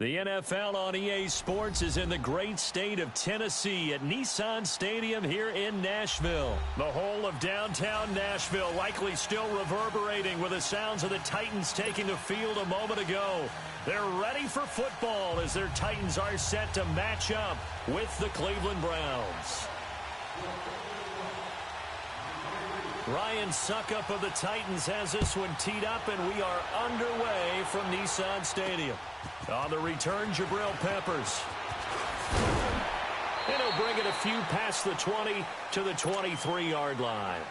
The NFL on EA Sports is in the great state of Tennessee at Nissan Stadium here in Nashville. The whole of downtown Nashville likely still reverberating with the sounds of the Titans taking the field a moment ago. They're ready for football as their Titans are set to match up with the Cleveland Browns. Ryan Suckup of the Titans has this one teed up, and we are underway from Nissan Stadium. On the return, Jabril Peppers. And he'll bring it a few past the 20 to the 23-yard line.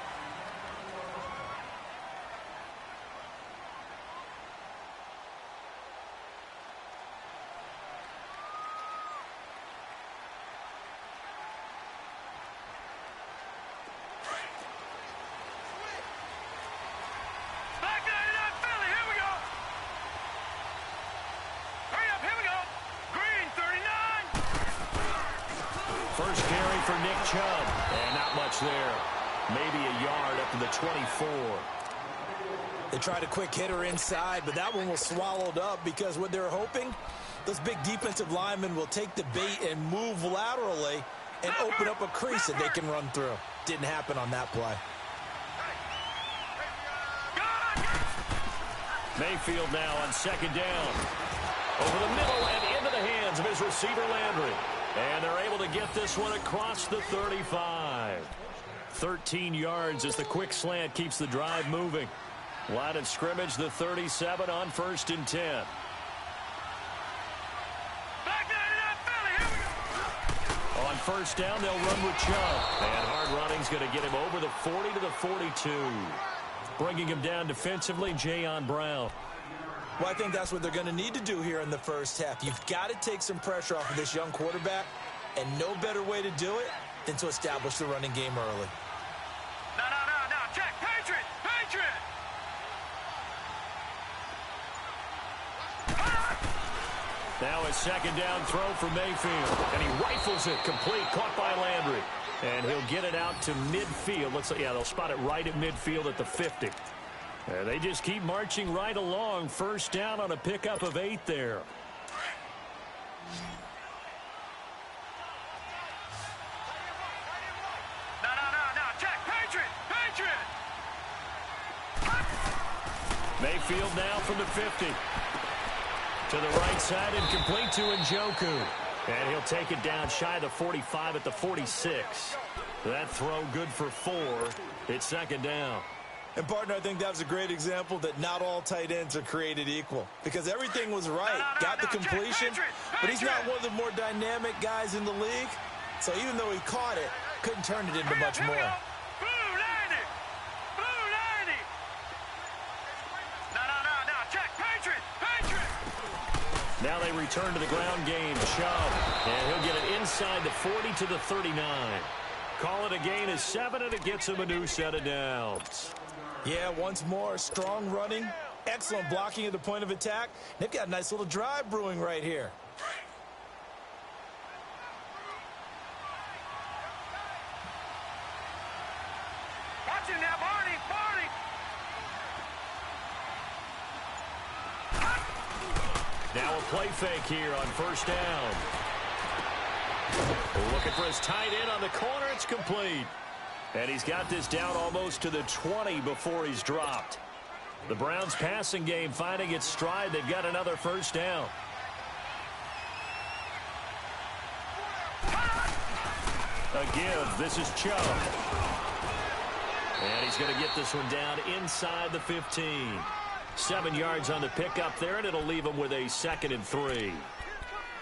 First carry for Nick Chubb, and not much there. Maybe a yard up to the 24. They tried a quick hitter inside, but that one was swallowed up because what they're hoping, those big defensive linemen will take the bait and move laterally and open up a crease that they can run through. Didn't happen on that play. Mayfield now on second down. Over the middle and into the hands of his receiver Landry. And they're able to get this one across the 35. 13 yards as the quick slant keeps the drive moving. Line of scrimmage, the 37 on 1st and 10. On first down, they'll run with Chubb. And hard running's going to get him over the 40 to the 42. Bringing him down defensively, Jayon Brown. Well, I think that's what they're going to need to do here in the first half. You've got to take some pressure off of this young quarterback, and no better way to do it than to establish the running game early. No, check, Patriot! Now a second down throw for Mayfield, and he rifles it complete, caught by Landry. And he'll get it out to midfield. Looks like, yeah, they'll spot it right at midfield at the 50. They just keep marching right along. First down on a pickup of 8 there. No, check, Patriot! Mayfield now from the 50. To the right side and complete to Njoku. And he'll take it down shy of the 45 at the 46. That throw good for 4. It's second down. And, partner, I think that was a great example that not all tight ends are created equal. Because everything was right. Got the completion, but he's not one of the more dynamic guys in the league. So even though he caught it, couldn't turn it into much more. Blue 90! No, check, Patriot! Now they return to the ground game. Chubb, and he'll get it inside the 40 to the 39. Call it a gain of 7, and it gets him a new set of downs. Yeah, once more, strong running, excellent blocking at the point of attack. They've got a nice little drive brewing right here. Watch him now, Barney! Now a play fake here on first down. Looking for his tight end on the corner. It's complete. And he's got this down almost to the 20 before he's dropped. The Browns passing game finding its stride. They've got another first down. A give. This is Chubb. And he's going to get this one down inside the 15. 7 yards on the pickup there, and it'll leave him with a 2nd and 3.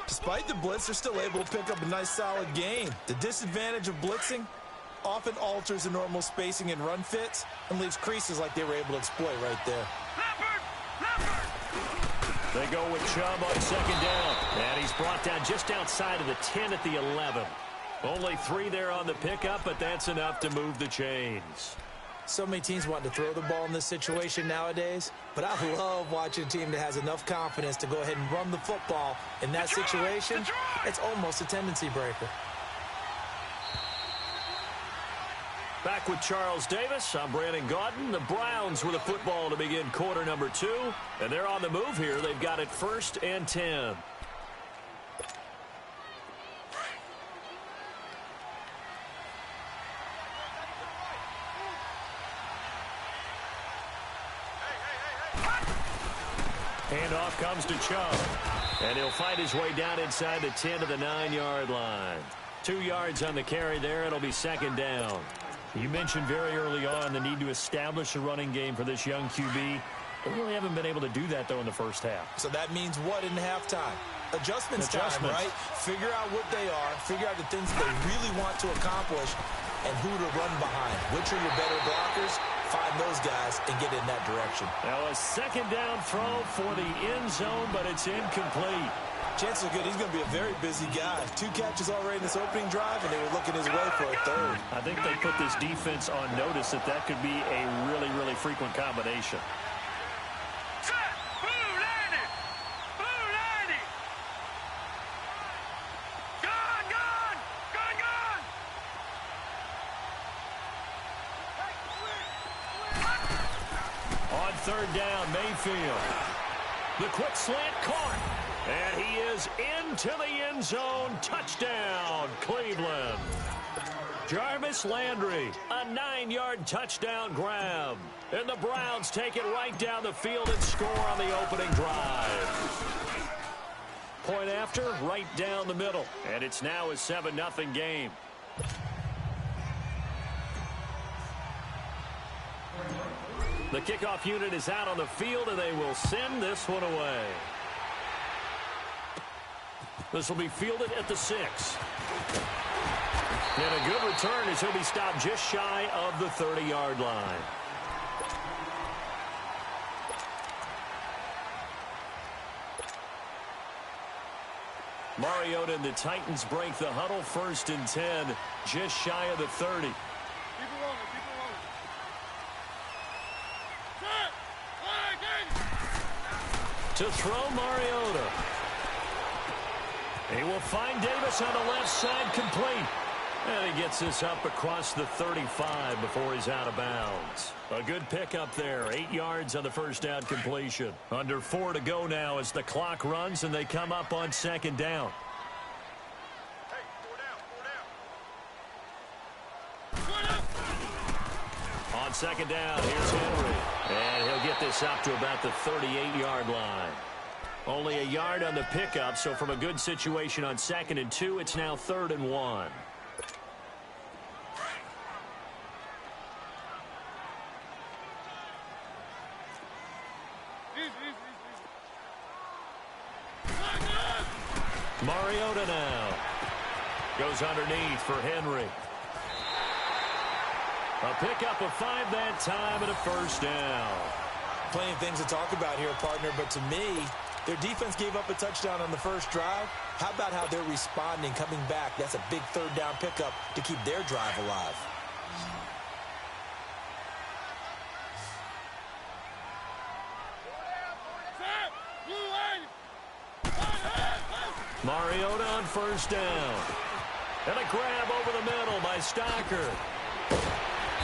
Despite the blitz, they're still able to pick up a nice solid gain. The disadvantage of blitzing often alters the normal spacing and run fits and leaves creases like they were able to exploit right there. They go with Chubb on second down. And he's brought down just outside of the 10 at the 11. Only 3 there on the pickup, but that's enough to move the chains. So many teams want to throw the ball in this situation nowadays, but I love watching a team that has enough confidence to go ahead and run the football in that situation. It's almost a tendency breaker. Back with Charles Davis, I'm Brandon Gaudin. The Browns with the football to begin quarter number 2. And they're on the move here. They've got it 1st and 10. Handoff comes to Chubb. And he'll fight his way down inside the 10 to the 9-yard line. 2 yards on the carry there. It'll be second down. You mentioned very early on the need to establish a running game for this young QB. They really haven't been able to do that, though, in the first half. So that means what in halftime? Adjustments time, right? Figure out what they are. Figure out the things they really want to accomplish and who to run behind. Which are your better blockers? Find those guys and get in that direction. Now a second down throw for the end zone, but it's incomplete. Chances are good he's going to be a very busy guy. 2 catches already in this opening drive, and they were looking his way for a third. I think they put this defense on notice that that could be a really, really frequent combination. Third down, Mayfield. The quick slant caught. And he is into the end zone. Touchdown, Cleveland. Jarvis Landry, a 9-yard touchdown grab. And the Browns take it right down the field and score on the opening drive. Point after, right down the middle. And it's now a 7-0 game. The kickoff unit is out on the field, and they will send this one away. This will be fielded at the 6. And a good return as he'll be stopped just shy of the 30-yard line. Mariota and the Titans break the huddle, 1st and 10, just shy of the 30. To throw Mariota. He will find Davis on the left side, complete. And he gets this up across the 35 before he's out of bounds. A good pickup there. 8 yards on the first down completion. Under 4 to go now as the clock runs and they come up on second down. On second down, here's Henry. And he'll get this up to about the 38-yard line. Only a yard on the pickup, so from a good situation on 2nd and 2, it's now 3rd and 1. Mariota now. Goes underneath for Henry. A pickup of 5 that time and a first down. Plenty of things to talk about here, partner, but to me, their defense gave up a touchdown on the first drive. How about how they're responding, coming back? That's a big 3rd down pickup to keep their drive alive. Mariota on first down. And a grab over the middle by Stocker.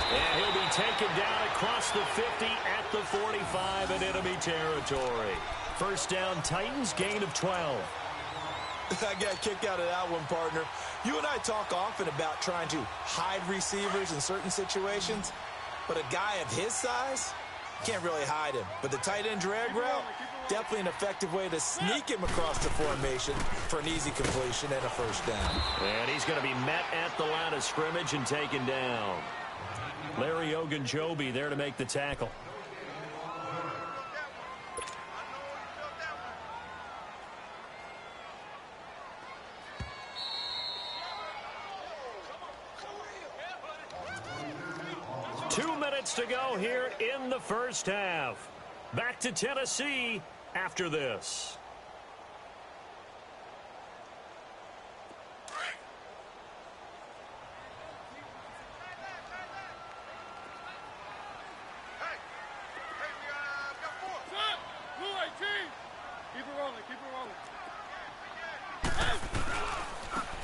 And he'll be taken down across the 50 at the 45 in enemy territory. First down, Titans, gain of 12. I got kicked out of that one, partner. You and I talk often about trying to hide receivers in certain situations, but a guy of his size, can't really hide him. But the tight end drag route, definitely an effective way to sneak him across the formation for an easy completion and a first down. And he's going to be met at the line of scrimmage and taken down. Larry Ogunjobi there to make the tackle. Two minutes to go here in the first half. Back to Tennessee after this.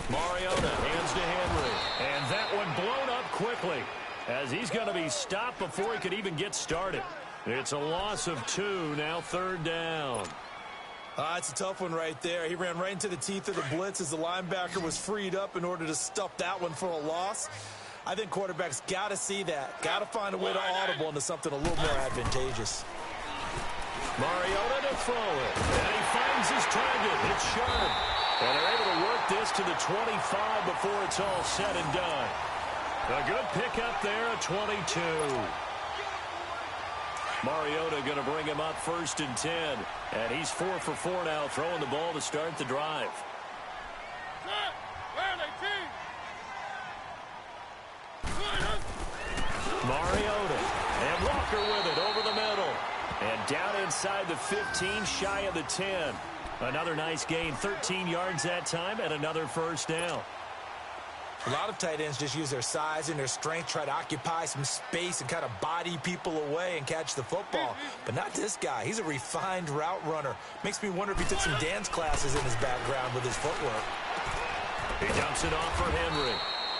Mariota hands to Henry. And that one blown up quickly as he's going to be stopped before he could even get started. It's a loss of 2, now 3rd down. It's a tough one right there. He ran right into the teeth of the blitz as the linebacker was freed up in order to stuff that one for a loss. I think quarterbacks got to see that. Got to find a way to audible into something a little more advantageous. Mariota to throw it. And he finds his target. It's sharp. And they're able to work this to the 25 before it's all said and done. A good pickup there at 22. Mariota going to bring him up 1st and 10. And he's 4 for 4 now, throwing the ball to start the drive. Mariota. And Walker with it over the middle. And down inside the 15, shy of the 10. Another nice gain, 13 yards that time, and another first down. A lot of tight ends just use their size and their strength, try to occupy some space and kind of body people away and catch the football. But not this guy. He's a refined route runner. Makes me wonder if he took some dance classes in his background with his footwork. He dumps it off for Henry.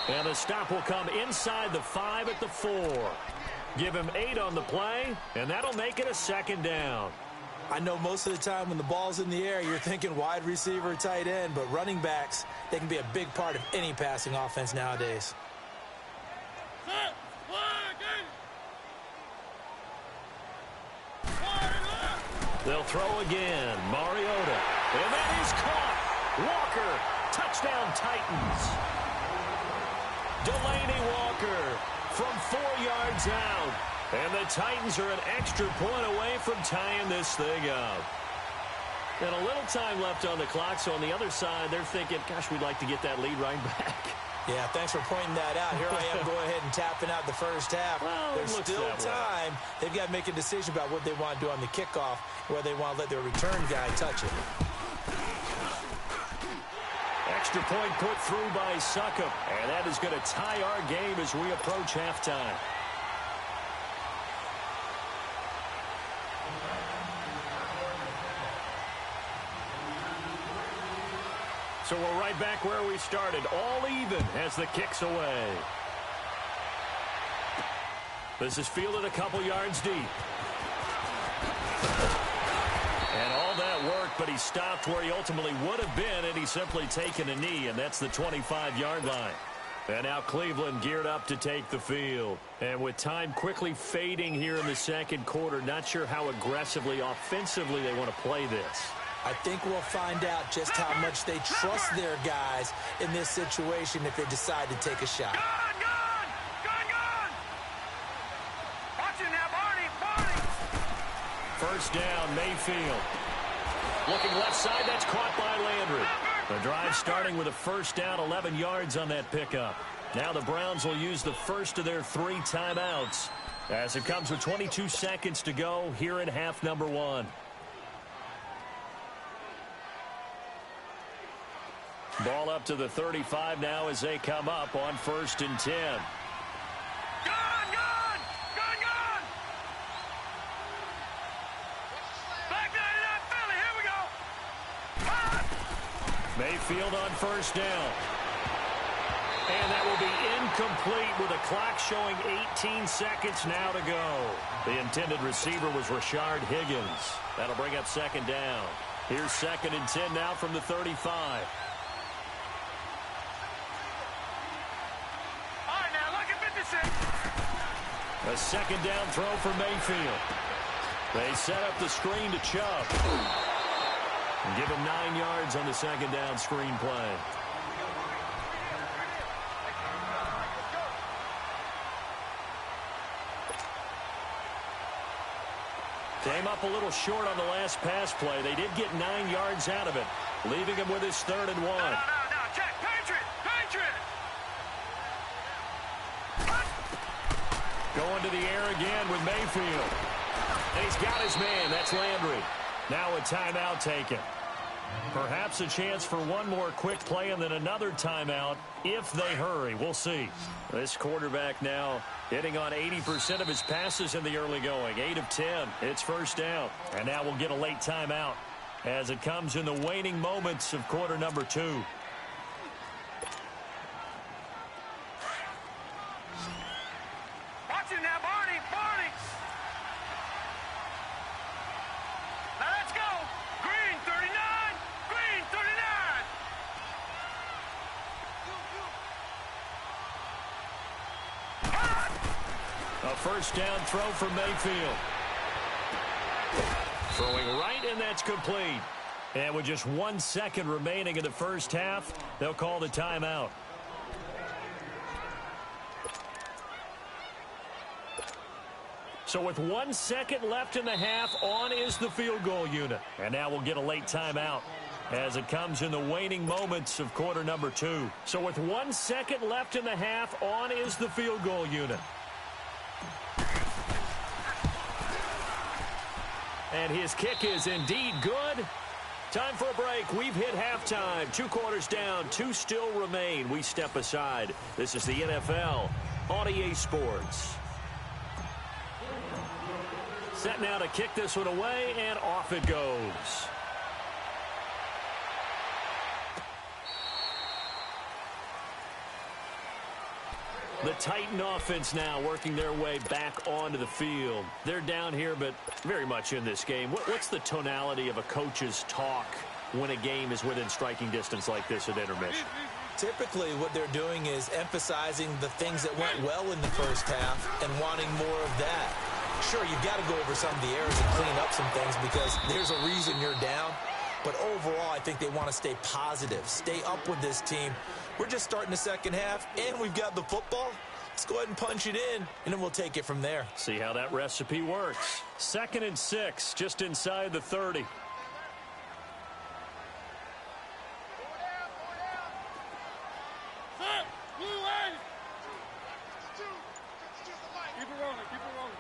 And the stop will come inside the 5 at the 4. Give him 8 on the play, and that'll make it a 2nd down. I know most of the time when the ball's in the air, you're thinking wide receiver, tight end, but running backs, they can be a big part of any passing offense nowadays. They'll throw again. Mariota. And that is caught. Walker. Touchdown, Titans. Delaney Walker from 4 yards out. And the Titans are an extra point away from tying this thing up. And a little time left on the clock, so on the other side, they're thinking, gosh, we'd like to get that lead right back. Yeah, thanks for pointing that out. Here I am going ahead and tapping out the first half. Well, there's still time. They've got to make a decision about what they want to do on the kickoff, whether they want to let their return guy touch it. Extra point put through by Succop, and that is going to tie our game as we approach halftime. So we're right back where we started, all even as the kick's away. This is fielded a couple yards deep. And all that work, but he stopped where he ultimately would have been, and he's simply taken a knee, and that's the 25-yard line. And now Cleveland geared up to take the field. And with time quickly fading here in the second quarter, not sure how aggressively, offensively they want to play this. I think we'll find out just how much they trust their guys in this situation if they decide to take a shot. Gun! Watch it now, Barney! First down, Mayfield. Looking left side, that's caught by Landry. The drive starting with a first down, 11 yards on that pickup. Now the Browns will use the first of their 3 timeouts as it comes with 22 seconds to go here in half number 1. Ball up to the 35 now as they come up on 1st and 10. Gun! Back 99 Philly, here we go! Mayfield on first down. And that will be incomplete with a clock showing 18 seconds now to go. The intended receiver was Rashard Higgins. That'll bring up 2nd down. Here's 2nd and 10 now from the 35. A 2nd down throw for Mayfield. They set up the screen to Chubb. And give him 9 yards on the 2nd down screen play. Came up a little short on the last pass play. They did get 9 yards out of it, leaving him with his 3rd and 1. No, check, Patriot! Going to the air again with Mayfield. And he's got his man. That's Landry. Now a timeout taken. Perhaps a chance for one more quick play and then another timeout if they hurry. We'll see. This quarterback now hitting on 80% of his passes in the early going. 8 of 10. It's first down. And now we'll get a late timeout as it comes in the waning moments of quarter number 2. Watch it now, Barney! Now let's go! Green 39! Green 39! A first down throw for Mayfield. Throwing right, and that's complete. And with just 1 second remaining in the first half, they'll call the timeout. So with 1 second left in the half, on is the field goal unit. And now we'll get a late timeout as it comes in the waning moments of quarter number 2. So with 1 second left in the half, on is the field goal unit. And his kick is indeed good. Time for a break. We've hit halftime. 2 quarters down, 2 still remain. We step aside. This is the NFL on EA Sports. Set now to kick this one away, and off it goes. The Titan offense now working their way back onto the field. They're down here, but very much in this game. What's the tonality of a coach's talk when a game is within striking distance like this at intermission? Typically, what they're doing is emphasizing the things that went well in the first half and wanting more of that. Sure, you've got to go over some of the errors and clean up some things because there's a reason you're down. But overall, I think they want to stay positive, stay up with this team. We're just starting the second half, and we've got the football. Let's go ahead and punch it in, and then we'll take it from there. See how that recipe works. 2nd and 6, just inside the 30. Keep it rolling, keep it rolling.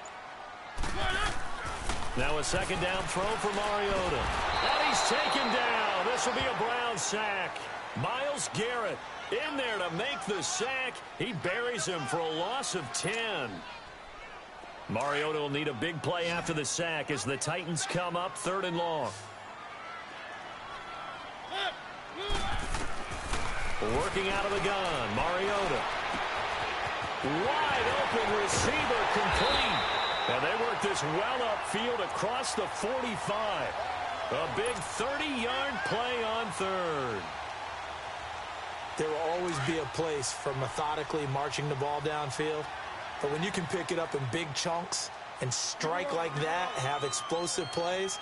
Now a 2nd down throw for Mariota. And he's taken down. This will be a Brown sack. Myles Garrett in there to make the sack. He buries him for a loss of 10. Mariota will need a big play after the sack as the Titans come up 3rd and long. Working out of the gun, Mariota. Wide open receiver complete. And they work this well upfield across the 45. A big 30-yard play on 3rd. There will always be a place for methodically marching the ball downfield. But when you can pick it up in big chunks and strike like that, have explosive plays,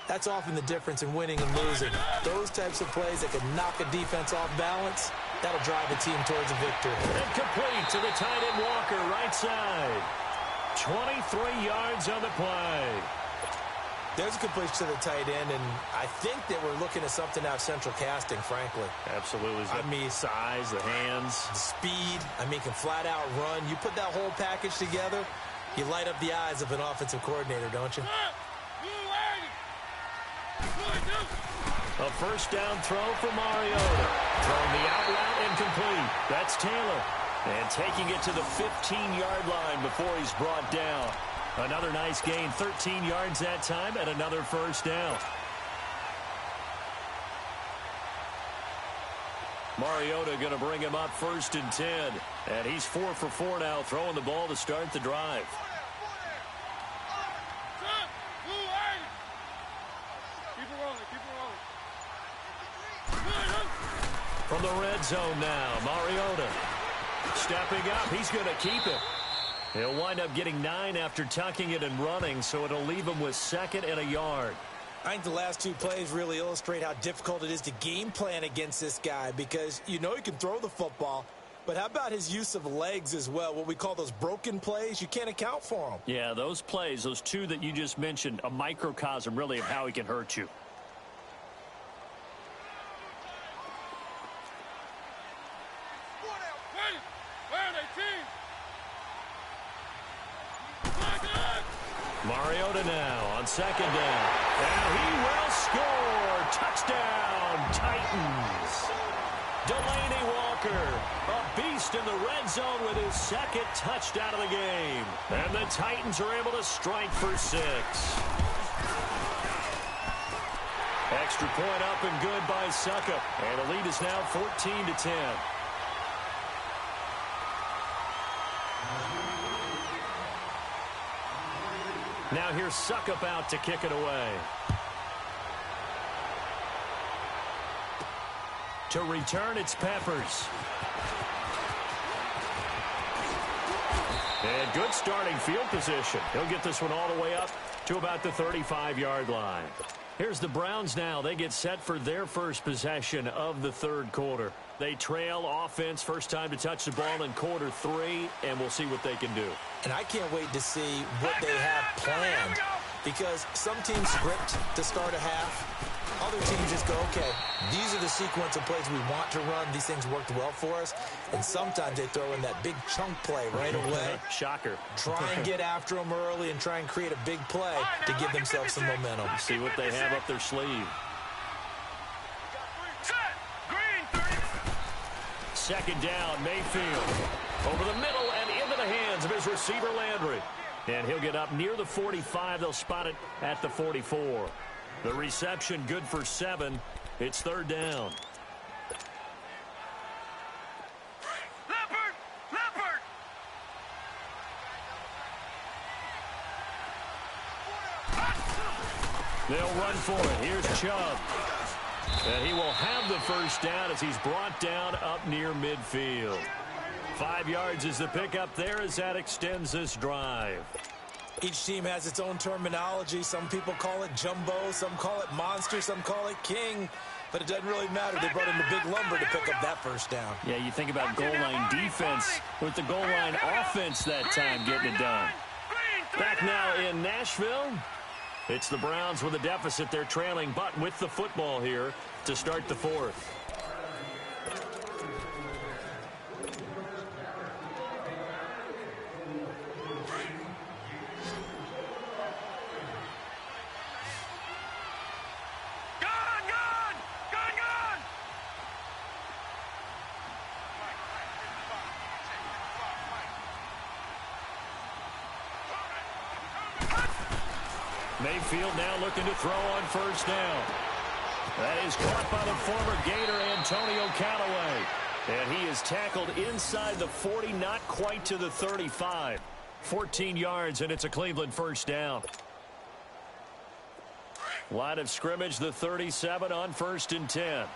that's often the difference in winning and losing. Those types of plays that can knock a defense off balance, that'll drive a team towards a victory. And complete to the tight end Walker, right side. 23 yards on the play. There's a completion to the tight end, and I think that we're looking at something out of central casting, frankly. Absolutely. I mean, size, the hands. Speed, can flat out run. You put that whole package together, you light up the eyes of an offensive coordinator, don't you? A 1st down throw for Mariota. Throwing the out route incomplete. That's Taylor. And taking it to the 15-yard line before he's brought down. Another nice gain, 13 yards that time, and another 1st down. Mariota going to bring him up 1st and 10. And he's 4 for 4 now, throwing the ball to start the drive. From the red zone now, Mariota. Stepping up, he's going to keep it. He'll wind up getting 9 after tucking it and running, so it'll leave him with 2nd and a yard. I think the last 2 plays really illustrate how difficult it is to game plan against this guy because you know he can throw the football, but how about his use of legs as well, what we call those broken plays? You can't account for them. Yeah, those plays, those 2 that you just mentioned, a microcosm really of how he can hurt you. Mariota now on 2nd down. And he will score. Touchdown, Titans. Delaney Walker, a beast in the red zone with his 2nd touchdown of the game. And the Titans are able to strike for 6. Extra point up and good by Suckup. And the lead is now 14-10. Now here's Suckup out to kick it away. To return, it's Peppers. And good starting field position. He'll get this one all the way up to about the 35-yard line. Here's the Browns now. They get set for their first possession of the third quarter. They trail offense, first time to touch the ball in quarter 3, and we'll see what they can do. And I can't wait to see what they have planned, because some teams script to start a half. Other teams just go, okay, these are the sequence of plays we want to run. These things worked well for us. And sometimes they throw in that big chunk play right away. Shocker. Try and get after them early and try and create a big play to give themselves some momentum. See what they have up their sleeve. Second down, Mayfield. Over the middle and into the hands of his receiver, Landry. And he'll get up near the 45. They'll spot it at the 44. The reception good for 7. It's third down. Leopard! They'll run for it. Here's Chubb. And he will have the first down as he's brought down up near midfield. 5 yards is the pickup there as that extends this drive. Each team has its own terminology. Some people call it jumbo, some call it monster, some call it king. But it doesn't really matter. They brought in the big lumber to pick up that first down. Yeah, you think about goal line defense with the goal line offense that time getting it done. Back now in Nashville. It's the Browns with a deficit. They're trailing, but with the football here to start the fourth. Mayfield now looking to throw on first down. That is caught by the former Gator, Antonio Callaway. And he is tackled inside the 40, not quite to the 35. 14 yards, and it's a Cleveland first down. Line of scrimmage, the 37 on 1st and 10.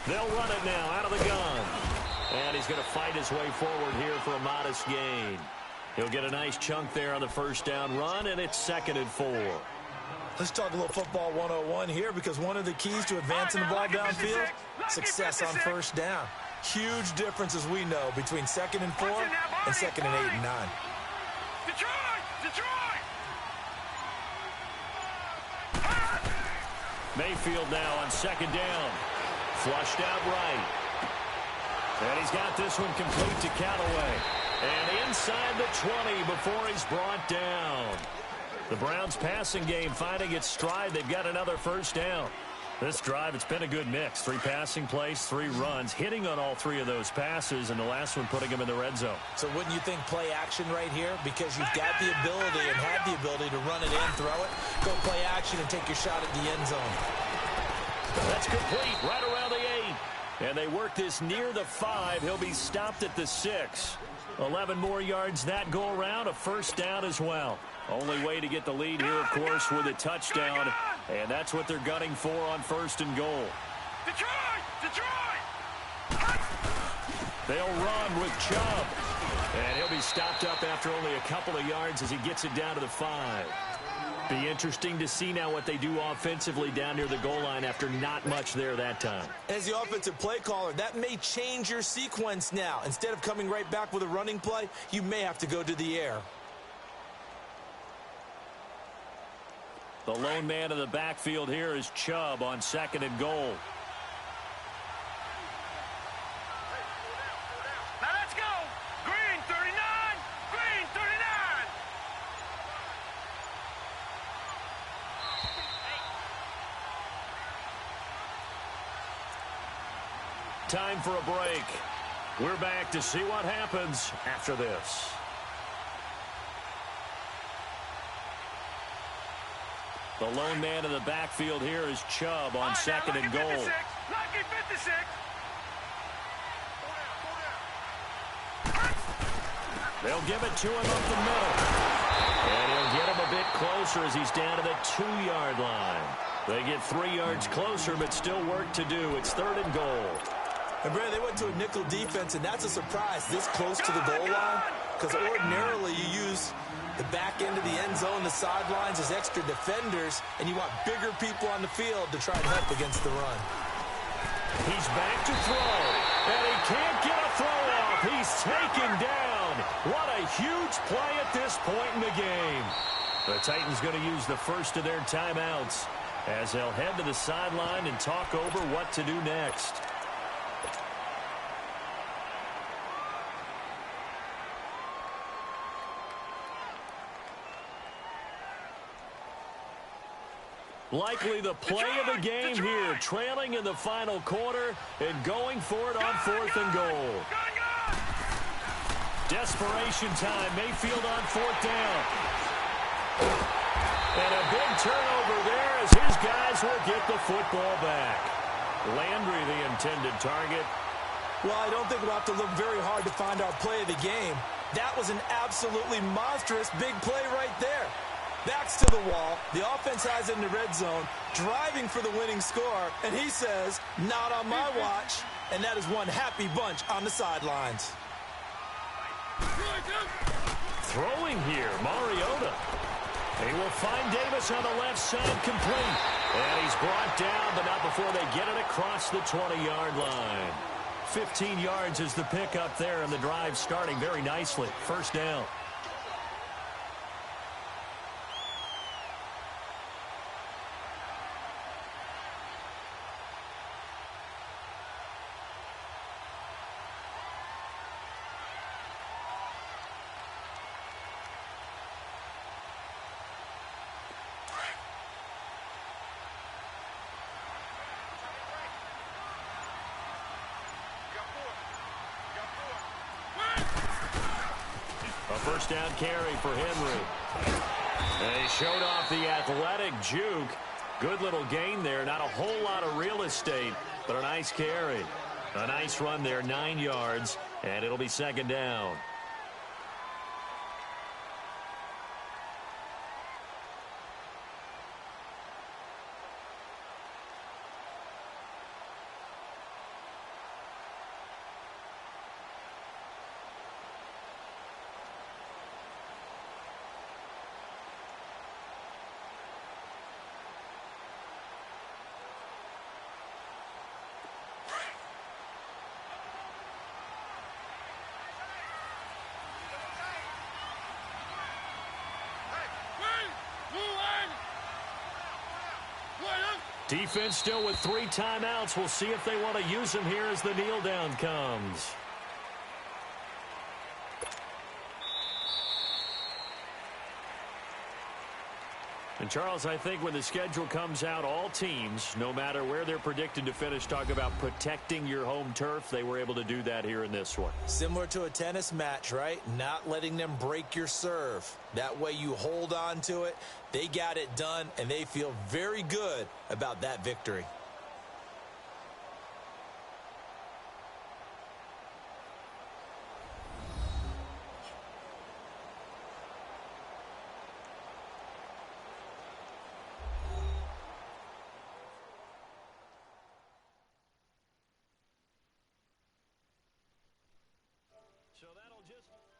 They'll run it now out of the gun. And he's going to fight his way forward here for a modest gain. He'll get a nice chunk there on the first down run, and it's 2nd and 4. Let's talk a little football 101 here, because one of the keys to advancing the ball downfield, success on first down. Huge difference, as we know, between 2nd and 4 and 2nd and 8 and 9. Mayfield now on 2nd down. Flushed out right. And he's got this one complete to Callaway. And inside the 20 before he's brought down. The Browns passing game finding its stride. They've got another first down. This drive, it's been a good mix. 3 passing plays, 3 runs, hitting on all 3 of those passes, and the last one putting him in the red zone. So wouldn't you think play action right here? Because you've got the ability and have the ability to run it in, throw it, go play action, and take your shot at the end zone. That's complete right around the 8. And they work this near the 5. He'll be stopped at the 6. 11 more yards that go around, a first down as well. Only way to get the lead here, of course, with a touchdown. And that's what they're gunning for on 1st and goal. Detroit! They'll run with Chubb. And he'll be stopped up after only a couple of yards as he gets it down to the 5. Be interesting to see now what they do offensively down near the goal line after not much there that time. As the offensive play caller, that may change your sequence now. Instead of coming right back with a running play, you may have to go to the air. The lone man in the backfield here is Chubb on 2nd and goal. Now let's go! Green 39! Green 39! Time for a break. We're back to see what happens after this. The lone man in the backfield here is Chubb on 2nd and goal. Lucky 56. They'll give it to him up the middle. And he'll get him a bit closer as he's down to the 2-yard line. They get 3 yards closer, but still work to do. It's 3rd and goal. And, Brandon, they went to a nickel defense, and that's a surprise this close to the goal line, because ordinarily you use the back end of the end zone, the sidelines as extra defenders, and you want bigger people on the field to try and help against the run. He's back to throw, and he can't get a throw off. He's taken down. What a huge play at this point in the game. The Titans going to use the first of their timeouts as they'll head to the sideline and talk over what to do next. Likely the play of the game here, trailing in the final quarter and going for it on 4th and goal. Desperation time, Mayfield on 4th down. And a big turnover there as his guys will get the football back. Landry, the intended target. Well, I don't think we'll have to look very hard to find our play of the game. That was an absolutely monstrous big play right there. Backs to the wall. The offense has it in the red zone, driving for the winning score, and he says, not on my watch. And that is one happy bunch on the sidelines. Throwing here, Mariota. He will find Davis on the left side, complete. And he's brought down, but not before they get it across the 20-yard line. 15 yards is the pickup there, and the drive starting very nicely. First down. A first down carry for Henry. And he showed off the athletic juke. Good little gain there. Not a whole lot of real estate, but a nice carry. A nice run there, 9 yards, and it'll be second down. Defense still with 3 timeouts. We'll see if they want to use them here as the kneel down comes. And, Charles, I think when the schedule comes out, all teams, no matter where they're predicted to finish, talk about protecting your home turf. They were able to do that here in this one. Similar to a tennis match, right? Not letting them break your serve. That way you hold on to it. They got it done, and they feel very good about that victory. So that'll just...